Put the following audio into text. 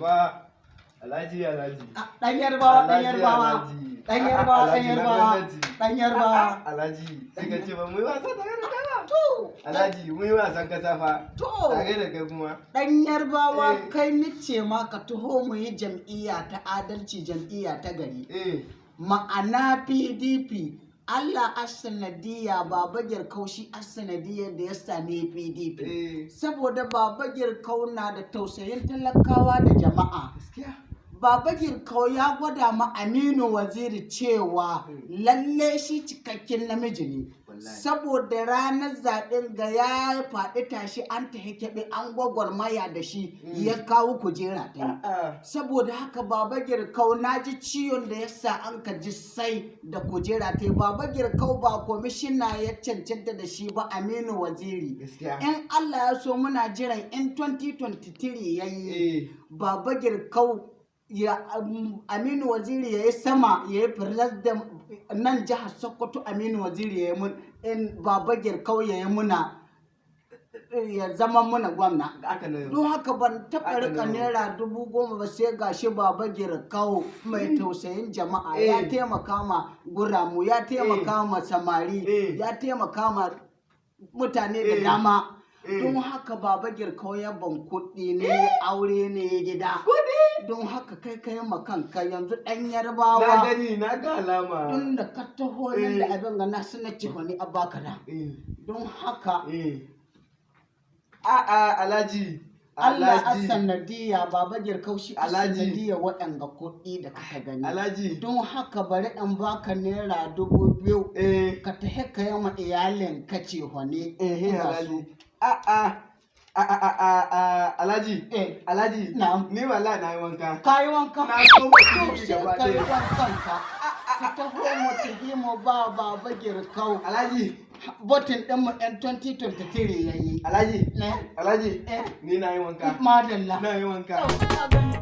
Baba, Alhaji. Dan Yarbawa. Alhaji, sai ka ce ba mu yi wasa tare da kai ba. To, Alhaji, mu yi wasan kasa fa. to. Tare da kai kuma. Dan Yarbawa kai nice ma ka taho mu yi jam'iyya ta adalci, jam'iyya ta gari. Ma'ana PDP, Allah as-sanadiyya Baba Girkau shi as-sanadiyyar da ya sami PDP. Saboda Baba Girkau na da tausayin talakawa da jama'a. Baba Girkau ya gwada ma Aminu Waziri cewa lalle shi cikakken namiji ne. Saboda ranar zaɓen ga ya faɗi tashi an ta keɓe an gwagwarmaya da shi ya kawo kujera ta. Saboda haka Baba Girkau na ji ciwon da ya sa an ka ji sai da kujera ta. Baba Girkau ba komishina ya cancanta da shi ba Aminu Waziri. In Allah ya so muna jiran in 2023 ya yi Baba Girkau Aminu Waziri ya yi sama ya yi firisdan nan jihar Sokoto Aminu Waziri ya yi mun in Baba Girkau ya yi muna ya zama muna gwamna. Don haka ban taɓa rika naira 10,000 ba sai gashi Baba Girkau mai tausayin jama'a ya taimaka ma guramu, ya taimaka ma samari, ya taimaka ma mutane da dama. Don haka Baba Girkau ya ban kuɗi ne aure ne gida. Don haka kai makanka yanzu ɗan Yarbawa. Na gani na ga alama. Tun da ka taho nan da abin ga na suna ce wani abaka da. Don haka. Alhaji. Allah as-sanadiyya Baba Girkau shi as-sanadiyya waɗanga kuɗi da kaka gani. Alhaji. Don haka bari in baka naira 2,000 ka tafi ka yi ma iyalin ka ce wane. Alhaji. Alhaji. Ni wallahi na yi wanka. Ka yi wanka? Na so mutum gaba ka yi wankan ka. Ka taho mu tafi mu ba Baba Girkau. Alhaji. Botin ɗin mu ɗan 2023 ya yi. Alhaji. Ni na yi wanka. Madalla. Na yi wanka.